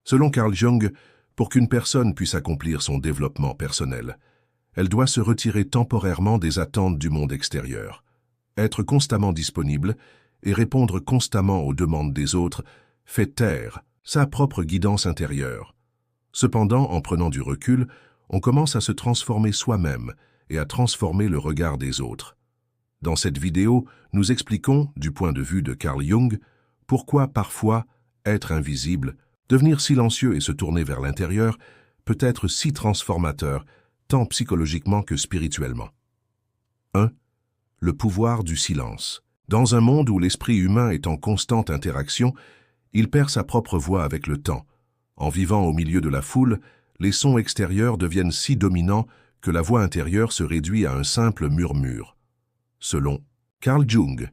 Selon Carl Jung, pour qu'une personne puisse accomplir son développement personnel, elle doit se retirer temporairement des attentes du monde extérieur. Être constamment disponible et répondre constamment aux demandes des autres fait taire sa propre guidance intérieure. Cependant, en prenant du recul, on commence à se transformer soi-même et à transformer le regard des autres. Dans cette vidéo, nous expliquons, du point de vue de Carl Jung, pourquoi parfois être invisible, devenir silencieux et se tourner vers l'intérieur peut être si transformateur, tant psychologiquement que spirituellement. 1. Le pouvoir du silence. Dans un monde où l'esprit humain est en constante interaction, il perd sa propre voix avec le temps. En vivant au milieu de la foule, les sons extérieurs deviennent si dominants que la voix intérieure se réduit à un simple murmure. Selon Carl Jung,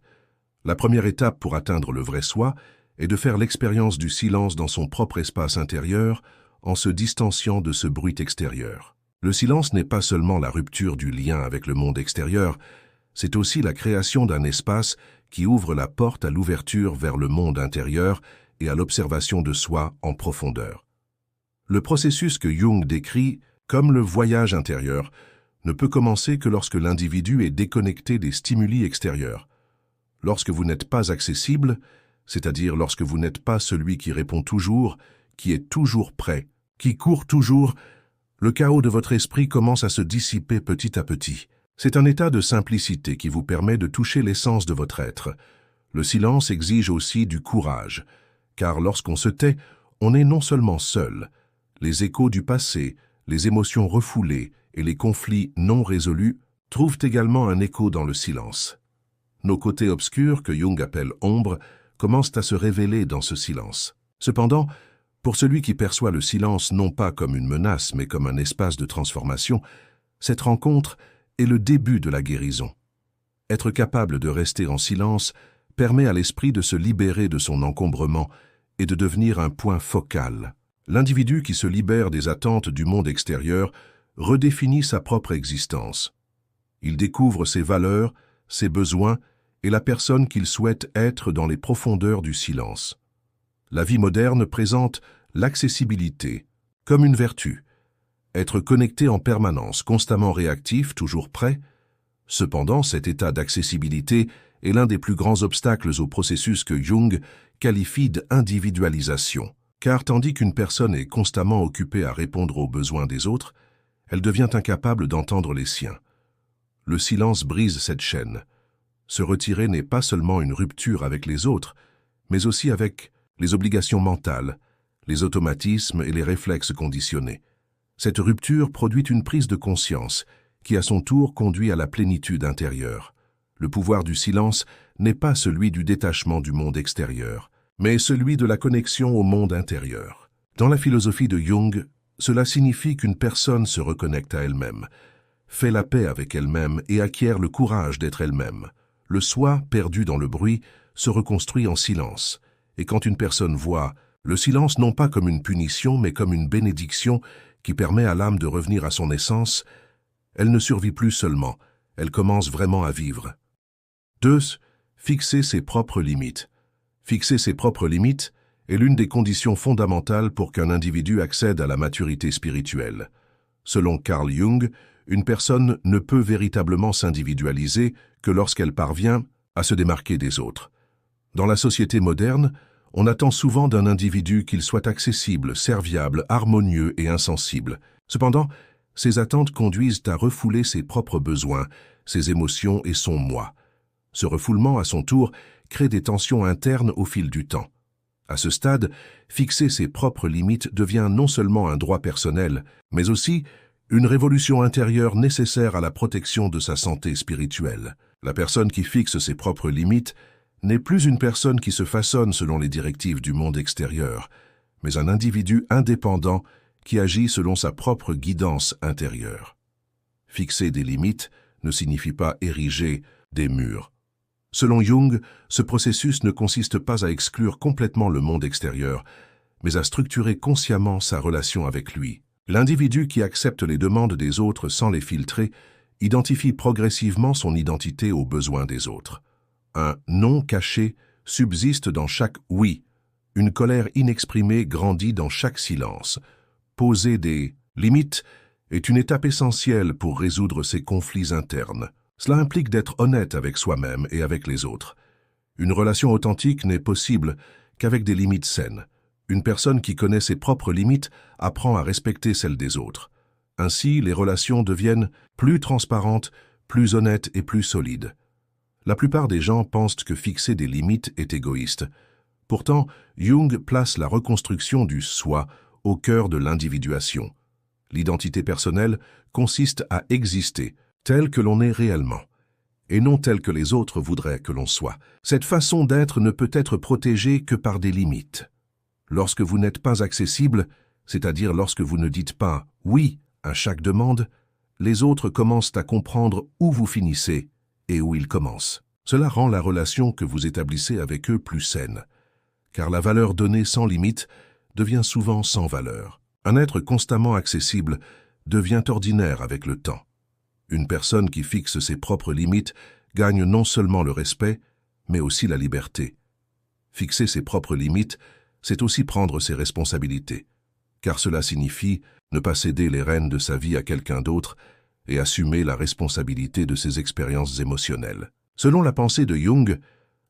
la première étape pour atteindre le vrai soi est de faire l'expérience du silence dans son propre espace intérieur en se distanciant de ce bruit extérieur. Le silence n'est pas seulement la rupture du lien avec le monde extérieur, c'est aussi la création d'un espace qui ouvre la porte à l'ouverture vers le monde intérieur et à l'observation de soi en profondeur. Le processus que Jung décrit comme le voyage intérieur ne peut commencer que lorsque l'individu est déconnecté des stimuli extérieurs. Lorsque vous n'êtes pas accessible, c'est-à-dire lorsque vous n'êtes pas celui qui répond toujours, qui est toujours prêt, qui court toujours, le chaos de votre esprit commence à se dissiper petit à petit. C'est un état de simplicité qui vous permet de toucher l'essence de votre être. Le silence exige aussi du courage, car lorsqu'on se tait, on est non seulement seul. Les échos du passé, les émotions refoulées et les conflits non résolus trouvent également un écho dans le silence. Nos côtés obscurs, que Jung appelle ombres, commencent à se révéler dans ce silence. Cependant, pour celui qui perçoit le silence non pas comme une menace mais comme un espace de transformation, cette rencontre est le début de la guérison. Être capable de rester en silence permet à l'esprit de se libérer de son encombrement et de devenir un point focal. L'individu qui se libère des attentes du monde extérieur redéfinit sa propre existence. Il découvre ses valeurs, ses besoins et la personne qu'il souhaite être dans les profondeurs du silence. La vie moderne présente l'accessibilité comme une vertu. Être connecté en permanence, constamment réactif, toujours prêt. Cependant, cet état d'accessibilité est l'un des plus grands obstacles au processus que Jung qualifie d'individualisation. Car tandis qu'une personne est constamment occupée à répondre aux besoins des autres, elle devient incapable d'entendre les siens. Le silence brise cette chaîne. Se retirer n'est pas seulement une rupture avec les autres, mais aussi avec les obligations mentales, les automatismes et les réflexes conditionnés. Cette rupture produit une prise de conscience qui, à son tour, conduit à la plénitude intérieure. Le pouvoir du silence n'est pas celui du détachement du monde extérieur, mais celui de la connexion au monde intérieur. Dans la philosophie de Jung, cela signifie qu'une personne se reconnecte à elle-même, fait la paix avec elle-même et acquiert le courage d'être elle-même. Le soi, perdu dans le bruit, se reconstruit en silence. Et quand une personne voit le silence non pas comme une punition, mais comme une bénédiction qui permet à l'âme de revenir à son essence, elle ne survit plus seulement, elle commence vraiment à vivre. 2. Fixer ses propres limites. Fixer ses propres limites est l'une des conditions fondamentales pour qu'un individu accède à la maturité spirituelle. Selon Carl Jung, une personne ne peut véritablement s'individualiser que lorsqu'elle parvient à se démarquer des autres. Dans la société moderne, on attend souvent d'un individu qu'il soit accessible, serviable, harmonieux et insensible. Cependant, ces attentes conduisent à refouler ses propres besoins, ses émotions et son moi. Ce refoulement, à son tour, crée des tensions internes au fil du temps. À ce stade, fixer ses propres limites devient non seulement un droit personnel, mais aussi une révolution intérieure nécessaire à la protection de sa santé spirituelle. La personne qui fixe ses propres limites n'est plus une personne qui se façonne selon les directives du monde extérieur, mais un individu indépendant qui agit selon sa propre guidance intérieure. Fixer des limites ne signifie pas ériger des murs. Selon Jung, ce processus ne consiste pas à exclure complètement le monde extérieur, mais à structurer consciemment sa relation avec lui. L'individu qui accepte les demandes des autres sans les filtrer identifie progressivement son identité aux besoins des autres. Un non caché subsiste dans chaque oui, Une colère inexprimée grandit dans chaque silence. Poser des limites est une étape essentielle pour résoudre ces conflits internes. Cela implique d'être honnête avec soi-même et avec les autres. Une relation authentique n'est possible qu'avec des limites saines. Une personne qui connaît ses propres limites apprend à respecter celles des autres. Ainsi, les relations deviennent plus transparentes, plus honnêtes et plus solides. La plupart des gens pensent que fixer des limites est égoïste. Pourtant, Jung place la reconstruction du soi au cœur de l'individuation. L'identité personnelle consiste à exister tel que l'on est réellement, et non tel que les autres voudraient que l'on soit. Cette façon d'être ne peut être protégée que par des limites. Lorsque vous n'êtes pas accessible, c'est-à-dire lorsque vous ne dites pas « oui » à chaque demande, les autres commencent à comprendre où vous finissez et où ils commencent. Cela rend la relation que vous établissez avec eux plus saine, car la valeur donnée sans limite devient souvent sans valeur. Un être constamment accessible devient ordinaire avec le temps. Une personne qui fixe ses propres limites gagne non seulement le respect, mais aussi la liberté. Fixer ses propres limites, c'est aussi prendre ses responsabilités, car cela signifie ne pas céder les rênes de sa vie à quelqu'un d'autre et assumer la responsabilité de ses expériences émotionnelles. Selon la pensée de Jung,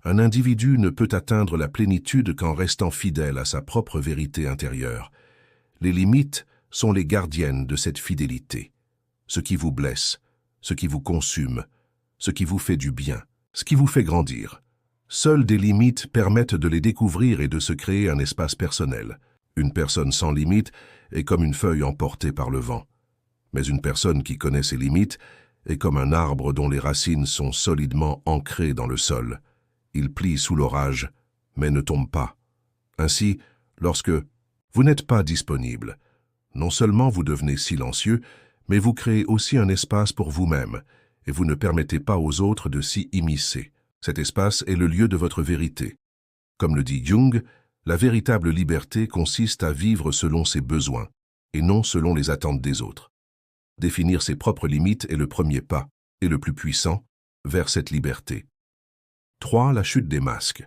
un individu ne peut atteindre la plénitude qu'en restant fidèle à sa propre vérité intérieure. Les limites sont les gardiennes de cette fidélité. Ce qui vous blesse, ce qui vous consume, ce qui vous fait du bien, ce qui vous fait grandir. Seules des limites permettent de les découvrir et de se créer un espace personnel. Une personne sans limite est comme une feuille emportée par le vent. Mais une personne qui connaît ses limites est comme un arbre dont les racines sont solidement ancrées dans le sol. Il plie sous l'orage, mais ne tombe pas. Ainsi, lorsque vous n'êtes pas disponible, non seulement vous devenez silencieux, mais vous créez aussi un espace pour vous-même, et vous ne permettez pas aux autres de s'y immiscer. Cet espace est le lieu de votre vérité. Comme le dit Jung, la véritable liberté consiste à vivre selon ses besoins, et non selon les attentes des autres. Définir ses propres limites est le premier pas, et le plus puissant, vers cette liberté. 3. La chute des masques.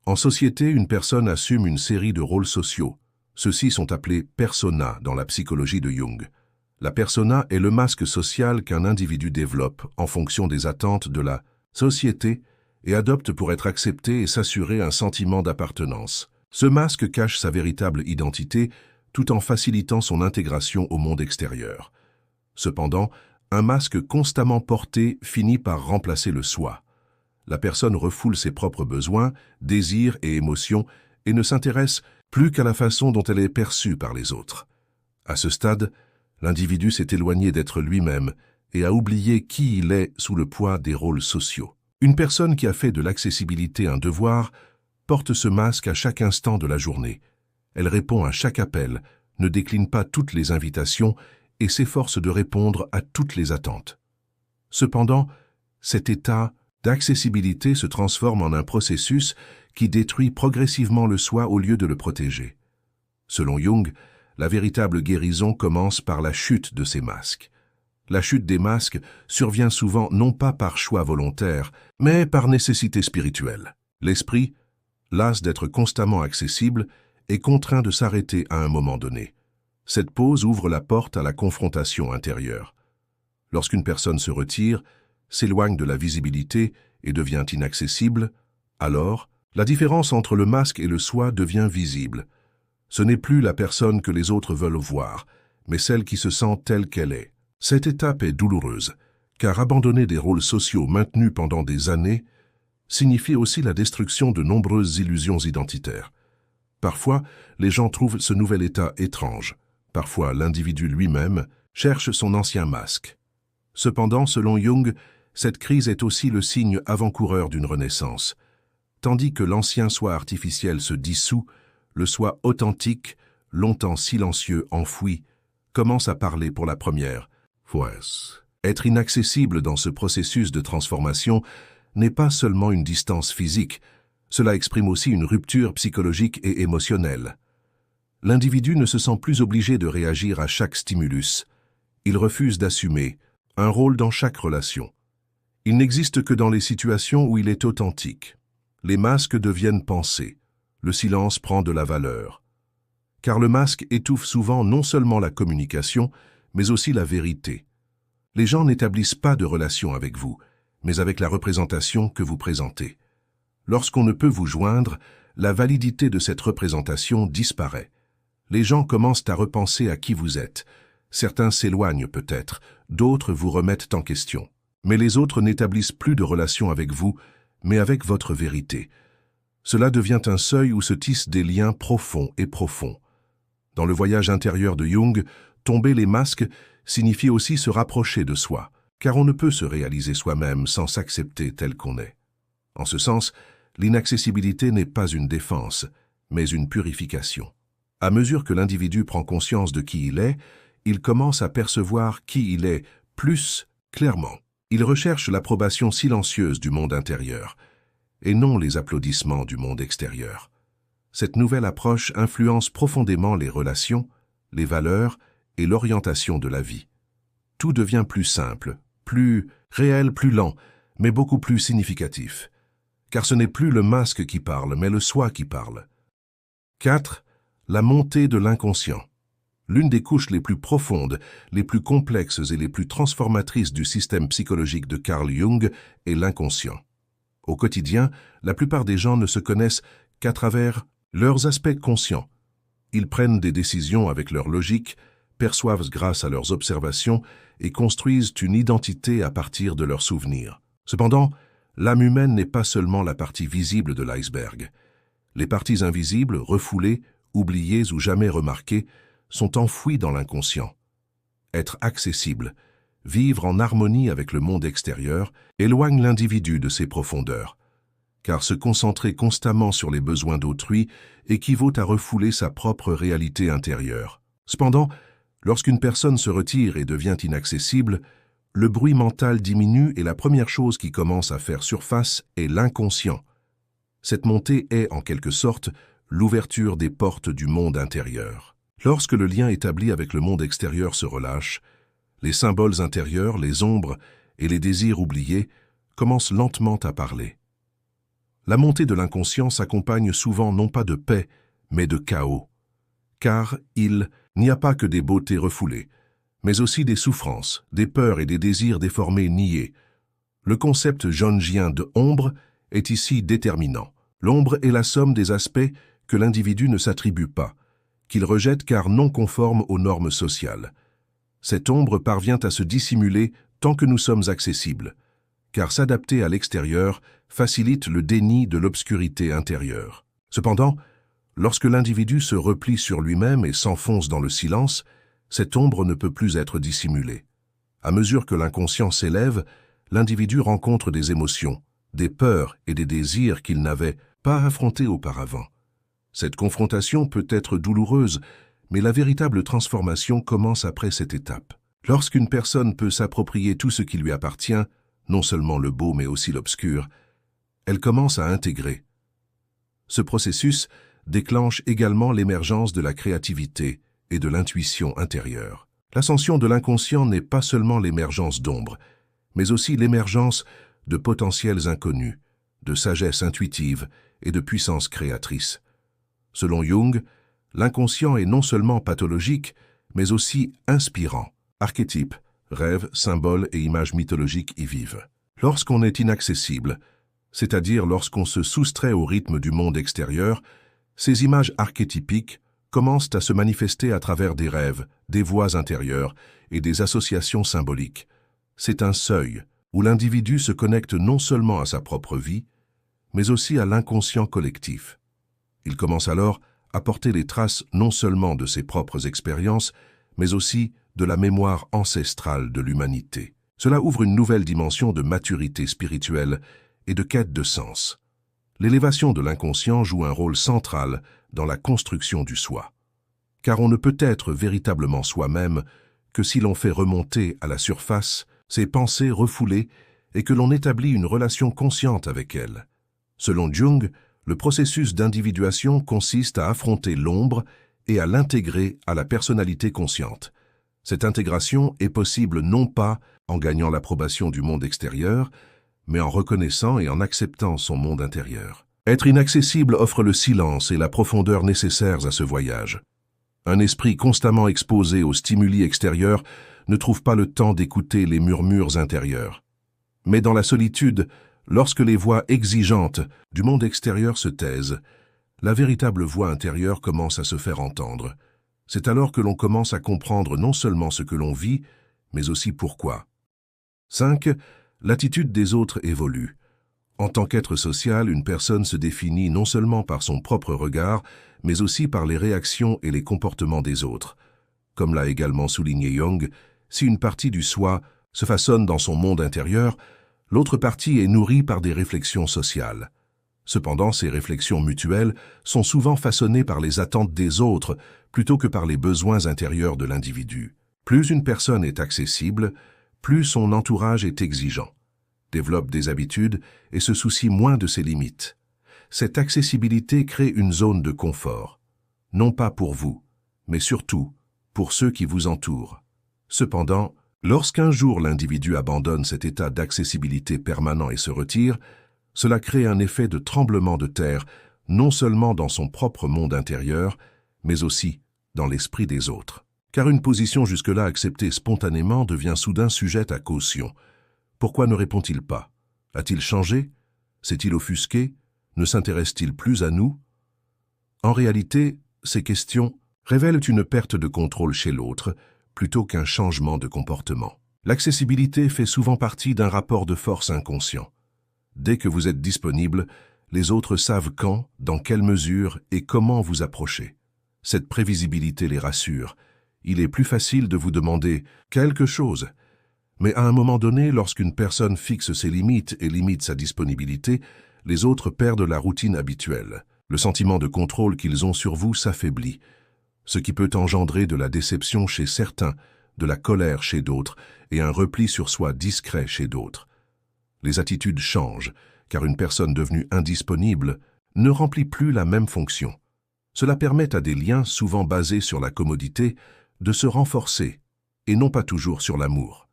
En société, une personne assume une série de rôles sociaux. Ceux-ci sont appelés personas dans la psychologie de Jung. La persona est le masque social qu'un individu développe en fonction des attentes de la société et adopte pour être accepté et s'assurer un sentiment d'appartenance. Ce masque cache sa véritable identité tout en facilitant son intégration au monde extérieur. Cependant, un masque constamment porté finit par remplacer le soi. La personne refoule ses propres besoins, désirs et émotions et ne s'intéresse plus qu'à la façon dont elle est perçue par les autres. À ce stade, l'individu s'est éloigné d'être lui-même et a oublié qui il est sous le poids des rôles sociaux. Une personne qui a fait de l'accessibilité un devoir porte ce masque à chaque instant de la journée. Elle répond à chaque appel, ne décline pas toutes les invitations et s'efforce de répondre à toutes les attentes. Cependant, cet état d'accessibilité se transforme en un processus qui détruit progressivement le soi au lieu de le protéger. Selon Jung, la véritable guérison commence par la chute de ces masques. La chute des masques survient souvent non pas par choix volontaire, mais par nécessité spirituelle. L'esprit, las d'être constamment accessible, est contraint de s'arrêter à un moment donné. Cette pause ouvre la porte à la confrontation intérieure. Lorsqu'une personne se retire, s'éloigne de la visibilité et devient inaccessible, alors, la différence entre le masque et le soi devient visible. Ce n'est plus la personne que les autres veulent voir, mais celle qui se sent telle qu'elle est. Cette étape est douloureuse, car abandonner des rôles sociaux maintenus pendant des années signifie aussi la destruction de nombreuses illusions identitaires. Parfois, les gens trouvent ce nouvel état étrange. Parfois, l'individu lui-même cherche son ancien masque. Cependant, selon Jung, cette crise est aussi le signe avant-coureur d'une renaissance. Tandis que l'ancien soi artificiel se dissout, le soi authentique, longtemps silencieux, enfoui, commence à parler pour la première fois. Être inaccessible dans ce processus de transformation n'est pas seulement une distance physique, cela exprime aussi une rupture psychologique et émotionnelle. L'individu ne se sent plus obligé de réagir à chaque stimulus. Il refuse d'assumer un rôle dans chaque relation. Il n'existe que dans les situations où il est authentique. Les masques deviennent pensées. le silence prend de la valeur. Car le masque étouffe souvent non seulement la communication, mais aussi la vérité. Les gens n'établissent pas de relation avec vous, mais avec la représentation que vous présentez. Lorsqu'on ne peut vous joindre, la validité de cette représentation disparaît. Les gens commencent à repenser à qui vous êtes. Certains s'éloignent peut-être, d'autres vous remettent en question. Mais les autres n'établissent plus de relation avec vous, mais avec votre vérité. Cela devient un seuil où se tissent des liens profonds et profonds. Dans le voyage intérieur de Jung, tomber les masques signifie aussi se rapprocher de soi, car on ne peut se réaliser soi-même sans s'accepter tel qu'on est. En ce sens, l'inaccessibilité n'est pas une défense, mais une purification. À mesure que l'individu prend conscience de qui il commence à percevoir qui il est plus clairement. Il recherche l'approbation silencieuse du monde intérieur, et non les applaudissements du monde extérieur. Cette nouvelle approche influence profondément les relations, les valeurs et l'orientation de la vie. Tout devient plus simple, plus réel, plus lent, mais beaucoup plus significatif. Car ce n'est plus le masque qui parle, mais le soi qui parle. 4. La montée de l'inconscient. L'une des couches les plus profondes, les plus complexes et les plus transformatrices du système psychologique de Carl Jung est l'inconscient. Au quotidien, la plupart des gens ne se connaissent qu'à travers leurs aspects conscients. Ils prennent des décisions avec leur logique, perçoivent grâce à leurs observations et construisent une identité à partir de leurs souvenirs. Cependant, l'âme humaine n'est pas seulement la partie visible de l'iceberg. Les parties invisibles, refoulées, oubliées ou jamais remarquées, sont enfouies dans l'inconscient. Être accessible, vivre en harmonie avec le monde extérieur, éloigne l'individu de ses profondeurs. Car se concentrer constamment sur les besoins d'autrui équivaut à refouler sa propre réalité intérieure. Cependant, lorsqu'une personne se retire et devient inaccessible, le bruit mental diminue et la première chose qui commence à faire surface est l'inconscient. Cette montée est, en quelque sorte, l'ouverture des portes du monde intérieur. Lorsque le lien établi avec le monde extérieur se relâche, les symboles intérieurs, les ombres et les désirs oubliés commencent lentement à parler. La montée de l'inconscient s'accompagne souvent non pas de paix, mais de chaos. Car il n'y a pas que des beautés refoulées, mais aussi des souffrances, des peurs et des désirs déformés niés. Le concept jungien de ombre est ici déterminant. L'ombre est la somme des aspects que l'individu ne s'attribue pas, qu'il rejette car non conforme aux normes sociales. Cette ombre parvient à se dissimuler tant que nous sommes accessibles, car s'adapter à l'extérieur facilite le déni de l'obscurité intérieure. Cependant, lorsque l'individu se replie sur lui-même et s'enfonce dans le silence, cette ombre ne peut plus être dissimulée. À mesure que l'inconscient s'élève, l'individu rencontre des émotions, des peurs et des désirs qu'il n'avait pas affrontés auparavant. Cette confrontation peut être douloureuse, mais la véritable transformation commence après cette étape. Lorsqu'une personne peut s'approprier tout ce qui lui appartient, non seulement le beau mais aussi l'obscur, elle commence à intégrer. Ce processus déclenche également l'émergence de la créativité et de l'intuition intérieure. L'ascension de l'inconscient n'est pas seulement l'émergence d'ombres, mais aussi l'émergence de potentiels inconnus, de sagesse intuitive et de puissance créatrice. Selon Jung, l'inconscient est non seulement pathologique, mais aussi inspirant. Archétypes, rêves, symboles et images mythologiques y vivent. Lorsqu'on est inaccessible, c'est-à-dire lorsqu'on se soustrait au rythme du monde extérieur, ces images archétypiques commencent à se manifester à travers des rêves, des voix intérieures et des associations symboliques. C'est un seuil où l'individu se connecte non seulement à sa propre vie, mais aussi à l'inconscient collectif. Il commence alors à porter les traces non seulement de ses propres expériences, mais aussi de la mémoire ancestrale de l'humanité. Cela ouvre une nouvelle dimension de maturité spirituelle et de quête de sens. L'élévation de l'inconscient joue un rôle central dans la construction du soi. Car on ne peut être véritablement soi-même que si l'on fait remonter à la surface ses pensées refoulées et que l'on établit une relation consciente avec elles. Selon Jung, le processus d'individuation consiste à affronter l'ombre et à l'intégrer à la personnalité consciente. Cette intégration est possible non pas en gagnant l'approbation du monde extérieur, mais en reconnaissant et en acceptant son monde intérieur. Être inaccessible offre le silence et la profondeur nécessaires à ce voyage. Un esprit constamment exposé aux stimuli extérieurs ne trouve pas le temps d'écouter les murmures intérieurs. Mais dans la solitude, lorsque les voix exigeantes du monde extérieur se taisent, la véritable voix intérieure commence à se faire entendre. C'est alors que l'on commence à comprendre non seulement ce que l'on vit, mais aussi pourquoi. 5. L'attitude des autres évolue. En tant qu'être social, une personne se définit non seulement par son propre regard, mais aussi par les réactions et les comportements des autres. Comme l'a également souligné Jung, si une partie du soi se façonne dans son monde intérieur, l'autre partie est nourrie par des réflexions sociales. Cependant, ces réflexions mutuelles sont souvent façonnées par les attentes des autres plutôt que par les besoins intérieurs de l'individu. Plus une personne est accessible, plus son entourage est exigeant, développe des habitudes et se soucie moins de ses limites. Cette accessibilité crée une zone de confort, non pas pour vous, mais surtout pour ceux qui vous entourent. Cependant, lorsqu'un jour l'individu abandonne cet état d'accessibilité permanent et se retire, cela crée un effet de tremblement de terre, non seulement dans son propre monde intérieur, mais aussi dans l'esprit des autres. Car une position jusque-là acceptée spontanément devient soudain sujette à caution. Pourquoi ne répond-il pas? A-t-il changé? S'est-il offusqué? Ne s'intéresse-t-il plus à nous? En réalité, ces questions révèlent une perte de contrôle chez l'autre, plutôt qu'un changement de comportement. L'accessibilité fait souvent partie d'un rapport de force inconscient. Dès que vous êtes disponible, les autres savent quand, dans quelle mesure et comment vous approcher. Cette prévisibilité les rassure. Il est plus facile de vous demander quelque chose. Mais à un moment donné, lorsqu'une personne fixe ses limites et limite sa disponibilité, les autres perdent la routine habituelle. Le sentiment de contrôle qu'ils ont sur vous s'affaiblit, ce qui peut engendrer de la déception chez certains, de la colère chez d'autres et un repli sur soi discret chez d'autres. Les attitudes changent, car une personne devenue indisponible ne remplit plus la même fonction. Cela permet à des liens souvent basés sur la commodité de se renforcer, et non pas toujours sur l'amour.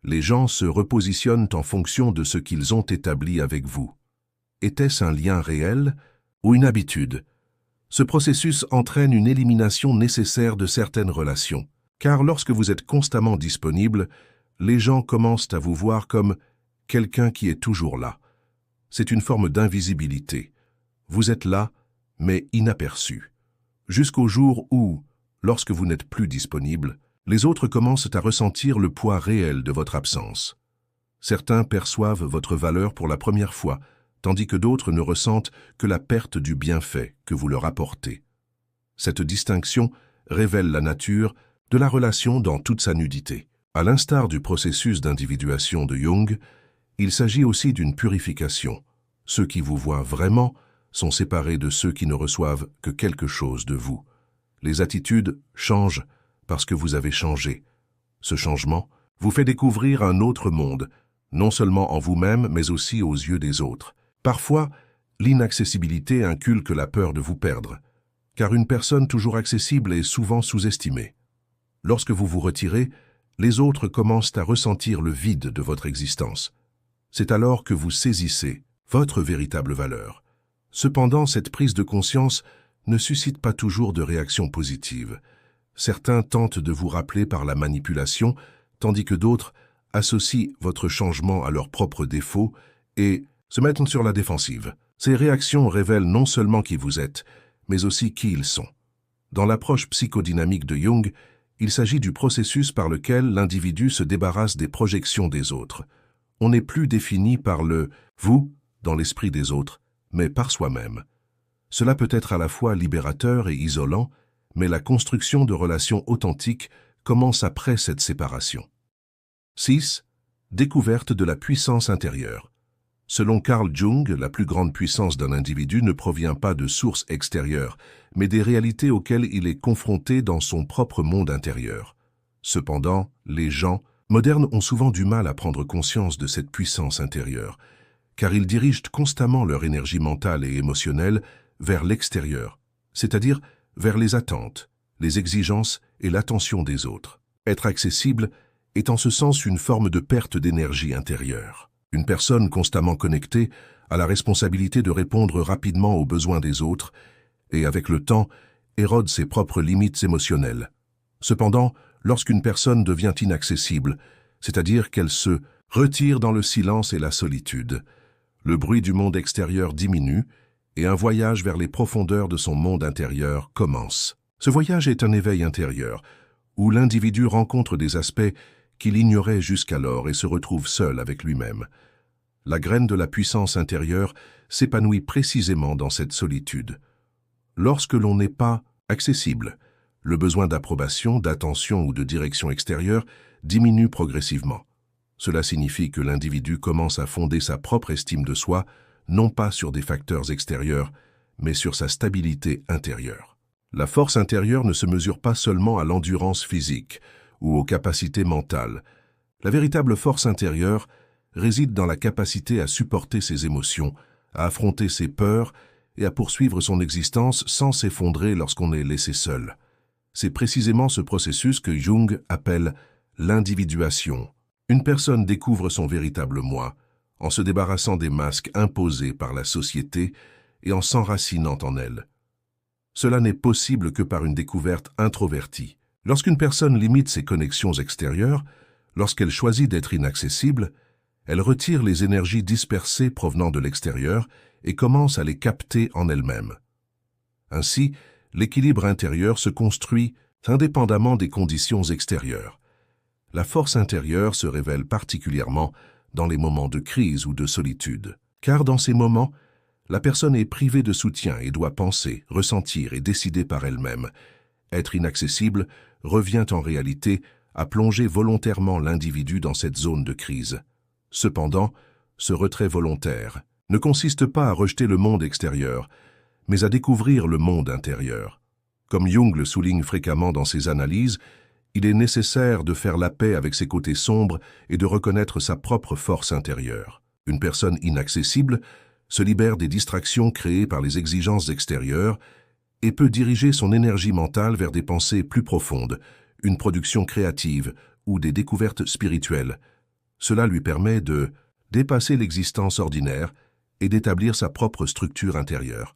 Les gens se repositionnent en fonction de ce qu'ils ont établi avec vous. Était-ce un lien réel ou une habitude? Ce processus entraîne une élimination nécessaire de certaines relations, car lorsque vous êtes constamment disponible, les gens commencent à vous voir comme quelqu'un qui est toujours là. C'est une forme d'invisibilité. Vous êtes là, mais inaperçu. Jusqu'au jour où, lorsque vous n'êtes plus disponible, les autres commencent à ressentir le poids réel de votre absence. Certains perçoivent votre valeur pour la première fois, tandis que d'autres ne ressentent que la perte du bienfait que vous leur apportez. Cette distinction révèle la nature de la relation dans toute sa nudité. À l'instar du processus d'individuation de Jung, il s'agit aussi d'une purification. Ceux qui vous voient vraiment sont séparés de ceux qui ne reçoivent que quelque chose de vous. Les attitudes changent parce que vous avez changé. Ce changement vous fait découvrir un autre monde, non seulement en vous-même, mais aussi aux yeux des autres. Parfois, l'inaccessibilité inculque la peur de vous perdre, car une personne toujours accessible est souvent sous-estimée. Lorsque vous vous retirez, les autres commencent à ressentir le vide de votre existence. C'est alors que vous saisissez votre véritable valeur. Cependant, cette prise de conscience ne suscite pas toujours de réaction positive. Certains tentent de vous rappeler par la manipulation, tandis que d'autres associent votre changement à leurs propres défauts et se mettent sur la défensive. Ces réactions révèlent non seulement qui vous êtes, mais aussi qui ils sont. Dans l'approche psychodynamique de Jung, il s'agit du processus par lequel l'individu se débarrasse des projections des autres. On n'est plus défini par le « vous » dans l'esprit des autres, mais par soi-même. Cela peut être à la fois libérateur et isolant, mais la construction de relations authentiques commence après cette séparation. 6. Découverte de la puissance intérieure. Selon Carl Jung, la plus grande puissance d'un individu ne provient pas de sources extérieures, mais des réalités auxquelles il est confronté dans son propre monde intérieur. Cependant, les gens modernes ont souvent du mal à prendre conscience de cette puissance intérieure, car ils dirigent constamment leur énergie mentale et émotionnelle vers l'extérieur, c'est-à-dire vers les attentes, les exigences et l'attention des autres. Être accessible est en ce sens une forme de perte d'énergie intérieure. Une personne constamment connectée a la responsabilité de répondre rapidement aux besoins des autres et, avec le temps, érode ses propres limites émotionnelles. Cependant, lorsqu'une personne devient inaccessible, c'est-à-dire qu'elle se retire dans le silence et la solitude, le bruit du monde extérieur diminue et un voyage vers les profondeurs de son monde intérieur commence. Ce voyage est un éveil intérieur, où l'individu rencontre des aspects qu'il ignorait jusqu'alors et se retrouve seul avec lui-même. La graine de la puissance intérieure s'épanouit précisément dans cette solitude. Lorsque l'on n'est pas accessible, le besoin d'approbation, d'attention ou de direction extérieure diminue progressivement. Cela signifie que l'individu commence à fonder sa propre estime de soi, non pas sur des facteurs extérieurs, mais sur sa stabilité intérieure. La force intérieure ne se mesure pas seulement à l'endurance physique ou aux capacités mentales. La véritable force intérieure réside dans la capacité à supporter ses émotions, à affronter ses peurs et à poursuivre son existence sans s'effondrer lorsqu'on est laissé seul. C'est précisément ce processus que Jung appelle l'individuation. Une personne découvre son véritable moi en se débarrassant des masques imposés par la société et en s'enracinant en elle. Cela n'est possible que par une découverte introvertie. Lorsqu'une personne limite ses connexions extérieures, lorsqu'elle choisit d'être inaccessible, elle retire les énergies dispersées provenant de l'extérieur et commence à les capter en elle-même. Ainsi, l'équilibre intérieur se construit indépendamment des conditions extérieures. La force intérieure se révèle particulièrement dans les moments de crise ou de solitude, car dans ces moments, la personne est privée de soutien et doit penser, ressentir et décider par elle-même. Être inaccessible revient en réalité à plonger volontairement l'individu dans cette zone de crise. Cependant, ce retrait volontaire ne consiste pas à rejeter le monde extérieur, mais à découvrir le monde intérieur. Comme Jung le souligne fréquemment dans ses analyses, il est nécessaire de faire la paix avec ses côtés sombres et de reconnaître sa propre force intérieure. Une personne inaccessible se libère des distractions créées par les exigences extérieures et peut diriger son énergie mentale vers des pensées plus profondes, une production créative ou des découvertes spirituelles. Cela lui permet de dépasser l'existence ordinaire et d'établir sa propre structure intérieure.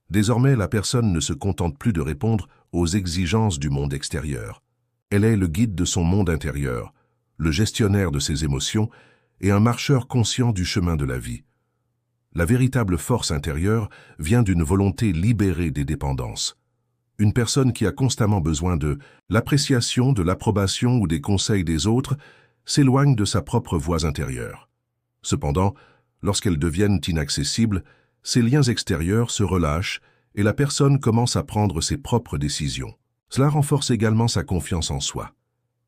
Désormais, la personne ne se contente plus de répondre aux exigences du monde extérieur. Elle est le guide de son monde intérieur, le gestionnaire de ses émotions et un marcheur conscient du chemin de la vie. La véritable force intérieure vient d'une volonté libérée des dépendances. Une personne qui a constamment besoin de l'appréciation, de l'approbation ou des conseils des autres s'éloigne de sa propre voie intérieure. Cependant, lorsqu'elles deviennent inaccessibles, ces liens extérieurs se relâchent et la personne commence à prendre ses propres décisions. Cela renforce également sa confiance en soi.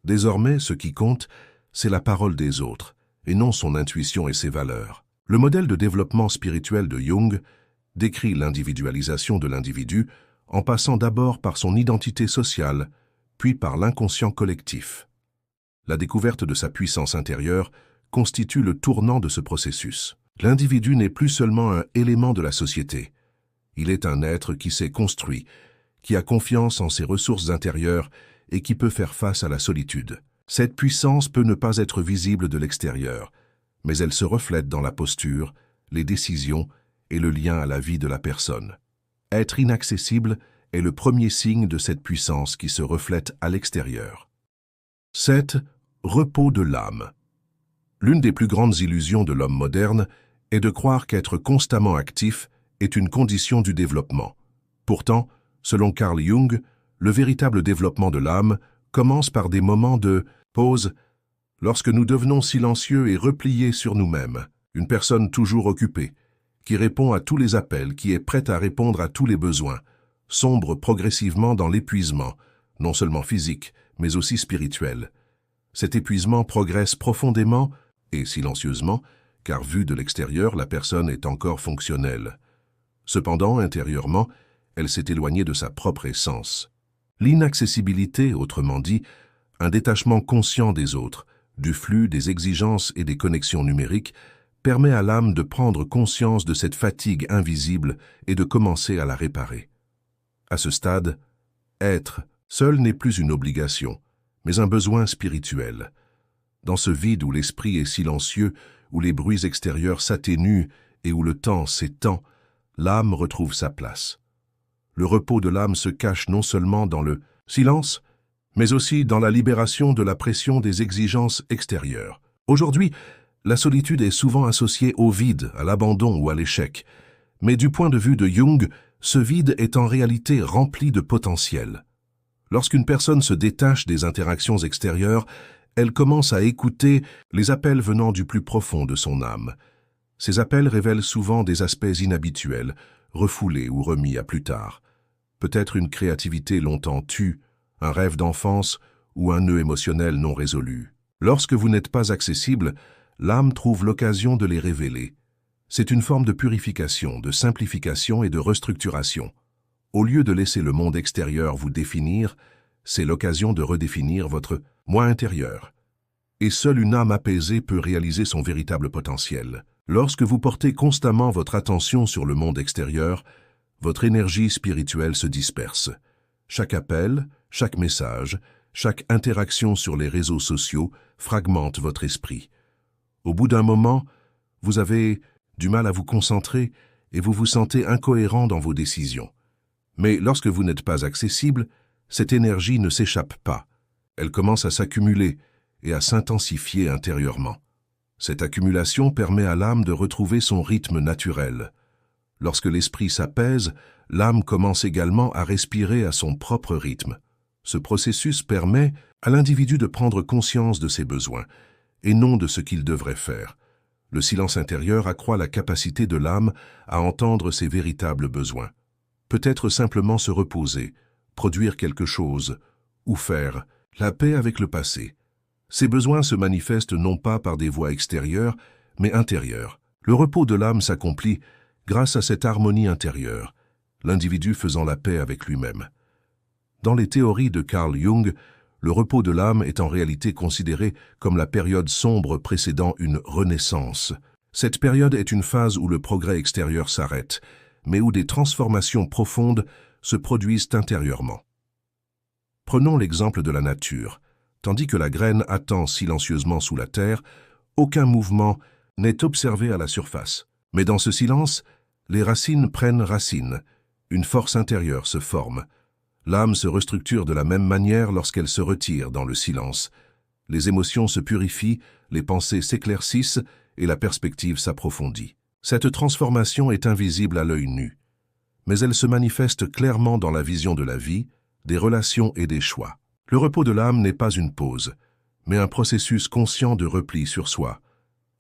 Désormais, ce qui compte, c'est la parole des autres, et non son intuition et ses valeurs. Le modèle de développement spirituel de Jung décrit l'individualisation de l'individu en passant d'abord par son identité sociale, puis par l'inconscient collectif. La découverte de sa puissance intérieure constitue le tournant de ce processus. L'individu n'est plus seulement un élément de la société. Il est un être qui s'est construit, qui a confiance en ses ressources intérieures et qui peut faire face à la solitude. Cette puissance peut ne pas être visible de l'extérieur, mais elle se reflète dans la posture, les décisions et le lien à la vie de la personne. Être inaccessible est le premier signe de cette puissance qui se reflète à l'extérieur. 7. Repos de l'âme. L'une des plus grandes illusions de l'homme moderne est de croire qu'être constamment actif est une condition du développement. Pourtant, selon Carl Jung, le véritable développement de l'âme commence par des moments de pause, lorsque nous devenons silencieux et repliés sur nous-mêmes. Une personne toujours occupée, qui répond à tous les appels, qui est prête à répondre à tous les besoins, sombre progressivement dans l'épuisement, non seulement physique, mais aussi spirituel. Cet épuisement progresse profondément et silencieusement, car vu de l'extérieur, la personne est encore fonctionnelle. Cependant, intérieurement, elle s'est éloignée de sa propre essence. L'inaccessibilité, autrement dit, un détachement conscient des autres, du flux, des exigences et des connexions numériques, permet à l'âme de prendre conscience de cette fatigue invisible et de commencer à la réparer. À ce stade, être seul n'est plus une obligation, mais un besoin spirituel. Dans ce vide où l'esprit est silencieux, où les bruits extérieurs s'atténuent et où le temps s'étend, l'âme retrouve sa place. Le repos de l'âme se cache non seulement dans le silence, mais aussi dans la libération de la pression des exigences extérieures. Aujourd'hui, la solitude est souvent associée au vide, à l'abandon ou à l'échec. Mais du point de vue de Jung, ce vide est en réalité rempli de potentiel. Lorsqu'une personne se détache des interactions extérieures, elle commence à écouter les appels venant du plus profond de son âme. Ces appels révèlent souvent des aspects inhabituels, refoulés ou remis à plus tard. Peut-être une créativité longtemps tue, un rêve d'enfance ou un nœud émotionnel non résolu. Lorsque vous n'êtes pas accessible, l'âme trouve l'occasion de les révéler. C'est une forme de purification, de simplification et de restructuration. Au lieu de laisser le monde extérieur vous définir, c'est l'occasion de redéfinir votre moi intérieur. Et seule une âme apaisée peut réaliser son véritable potentiel. Lorsque vous portez constamment votre attention sur le monde extérieur, votre énergie spirituelle se disperse. Chaque appel, chaque message, chaque interaction sur les réseaux sociaux fragmente votre esprit. Au bout d'un moment, vous avez du mal à vous concentrer et vous vous sentez incohérent dans vos décisions. Mais lorsque vous n'êtes pas accessible, cette énergie ne s'échappe pas. Elle commence à s'accumuler et à s'intensifier intérieurement. Cette accumulation permet à l'âme de retrouver son rythme naturel. Lorsque l'esprit s'apaise, l'âme commence également à respirer à son propre rythme. Ce processus permet à l'individu de prendre conscience de ses besoins, et non de ce qu'il devrait faire. Le silence intérieur accroît la capacité de l'âme à entendre ses véritables besoins. Peut-être simplement se reposer, produire quelque chose, ou faire la paix avec le passé. Ces besoins se manifestent non pas par des voies extérieures, mais intérieures. Le repos de l'âme s'accomplit grâce à cette harmonie intérieure, l'individu faisant la paix avec lui-même. Dans les théories de Carl Jung, le repos de l'âme est en réalité considéré comme la période sombre précédant une renaissance. Cette période est une phase où le progrès extérieur s'arrête, mais où des transformations profondes se produisent intérieurement. Prenons l'exemple de la nature. Tandis que la graine attend silencieusement sous la terre, aucun mouvement n'est observé à la surface. Mais dans ce silence, les racines prennent racine. Une force intérieure se forme. L'âme se restructure de la même manière lorsqu'elle se retire dans le silence. Les émotions se purifient, les pensées s'éclaircissent et la perspective s'approfondit. Cette transformation est invisible à l'œil nu, mais elle se manifeste clairement dans la vision de la vie, des relations et des choix. Le repos de l'âme n'est pas une pause, mais un processus conscient de repli sur soi.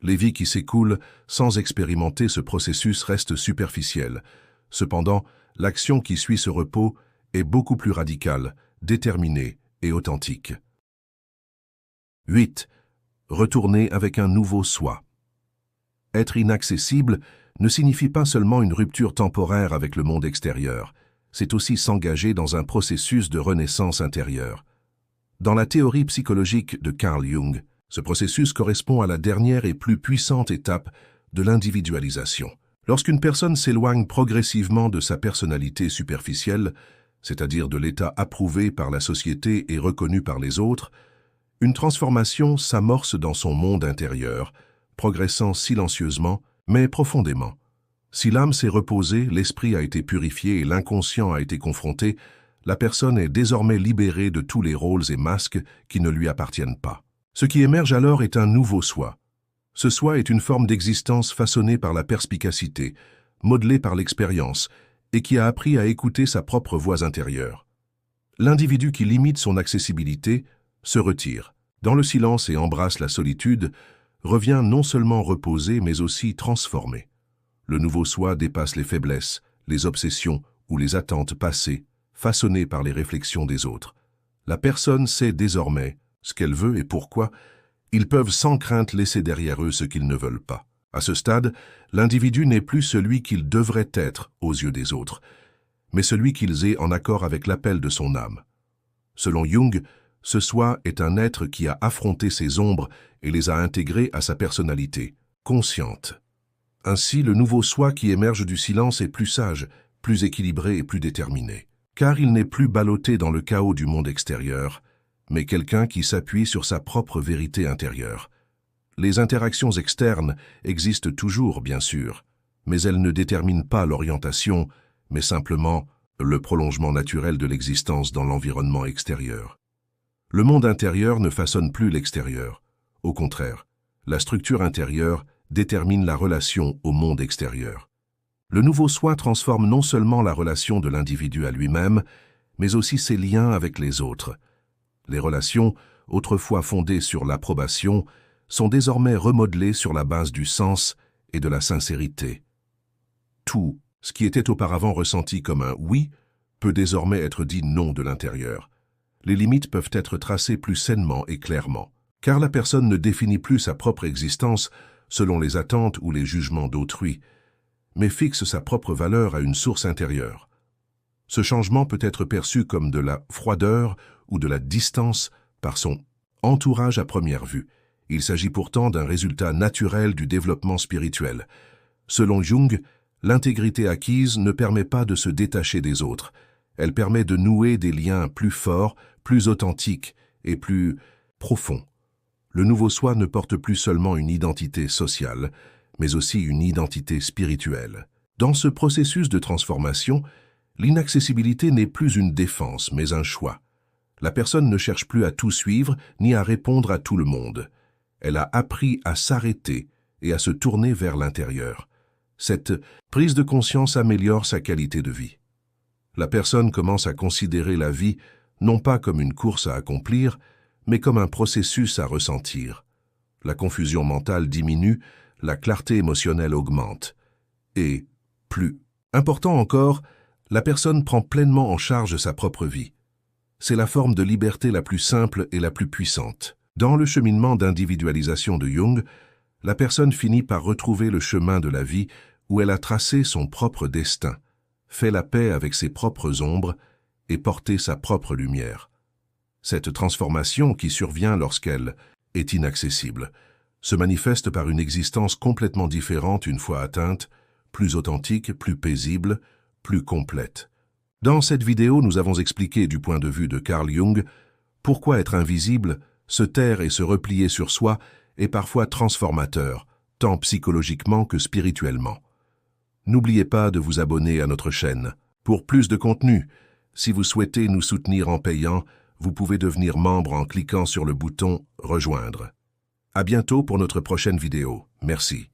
Les vies qui s'écoulent sans expérimenter ce processus restent superficielles. Cependant, l'action qui suit ce repos est beaucoup plus radicale, déterminée et authentique. 8. Retourner avec un nouveau soi. Être inaccessible ne signifie pas seulement une rupture temporaire avec le monde extérieur, c'est aussi s'engager dans un processus de renaissance intérieure. Dans la théorie psychologique de Carl Jung, ce processus correspond à la dernière et plus puissante étape de l'individualisation. Lorsqu'une personne s'éloigne progressivement de sa personnalité superficielle, c'est-à-dire de l'état approuvé par la société et reconnu par les autres, une transformation s'amorce dans son monde intérieur, progressant silencieusement, mais profondément. Si l'âme s'est reposée, l'esprit a été purifié et l'inconscient a été confronté, la personne est désormais libérée de tous les rôles et masques qui ne lui appartiennent pas. Ce qui émerge alors est un nouveau soi. Ce soi est une forme d'existence façonnée par la perspicacité, modelée par l'expérience, et qui a appris à écouter sa propre voix intérieure. L'individu qui limite son accessibilité se retire, dans le silence et embrasse la solitude, revient non seulement reposé mais aussi transformé. Le nouveau soi dépasse les faiblesses, les obsessions ou les attentes passées, façonnées par les réflexions des autres. La personne sait désormais ce qu'elle veut et pourquoi. Ils peuvent sans crainte laisser derrière eux ce qu'ils ne veulent pas. À ce stade, l'individu n'est plus celui qu'il devrait être aux yeux des autres, mais celui qu'ils aient en accord avec l'appel de son âme. Selon Jung, ce soi est un être qui a affronté ses ombres et les a intégrées à sa personnalité, consciente. Ainsi, le nouveau soi qui émerge du silence est plus sage, plus équilibré et plus déterminé. Car il n'est plus ballotté dans le chaos du monde extérieur, mais quelqu'un qui s'appuie sur sa propre vérité intérieure. Les interactions externes existent toujours, bien sûr, mais elles ne déterminent pas l'orientation, mais simplement le prolongement naturel de l'existence dans l'environnement extérieur. Le monde intérieur ne façonne plus l'extérieur. Au contraire, la structure intérieure détermine la relation au monde extérieur. Le nouveau soi transforme non seulement la relation de l'individu à lui-même, mais aussi ses liens avec les autres. Les relations, autrefois fondées sur l'approbation, sont désormais remodelées sur la base du sens et de la sincérité. Tout ce qui était auparavant ressenti comme un « oui » peut désormais être dit « non » de l'intérieur. Les limites peuvent être tracées plus sainement et clairement, car la personne ne définit plus sa propre existence selon les attentes ou les jugements d'autrui, mais fixe sa propre valeur à une source intérieure. Ce changement peut être perçu comme de la froideur ou de la distance par son entourage à première vue. Il s'agit pourtant d'un résultat naturel du développement spirituel. Selon Jung, l'intégrité acquise ne permet pas de se détacher des autres. Elle permet de nouer des liens plus forts, plus authentiques et plus profonds. Le nouveau soi ne porte plus seulement une identité sociale, mais aussi une identité spirituelle. Dans ce processus de transformation, l'inaccessibilité n'est plus une défense, mais un choix. La personne ne cherche plus à tout suivre, ni à répondre à tout le monde. Elle a appris à s'arrêter et à se tourner vers l'intérieur. Cette prise de conscience améliore sa qualité de vie. La personne commence à considérer la vie non pas comme une course à accomplir, mais comme un processus à ressentir. La confusion mentale diminue, la clarté émotionnelle augmente. Et, plus important encore, la personne prend pleinement en charge sa propre vie. C'est la forme de liberté la plus simple et la plus puissante. Dans le cheminement d'individualisation de Jung, la personne finit par retrouver le chemin de la vie où elle a tracé son propre destin, fait la paix avec ses propres ombres et porté sa propre lumière. Cette transformation qui survient lorsqu'elle est inaccessible se manifeste par une existence complètement différente une fois atteinte, plus authentique, plus paisible, plus complète. Dans cette vidéo, nous avons expliqué du point de vue de Carl Jung pourquoi être invisible, se taire et se replier sur soi est parfois transformateur, tant psychologiquement que spirituellement. N'oubliez pas de vous abonner à notre chaîne. Pour plus de contenu, si vous souhaitez nous soutenir en payant, vous pouvez devenir membre en cliquant sur le bouton « Rejoindre ». À bientôt pour notre prochaine vidéo. Merci.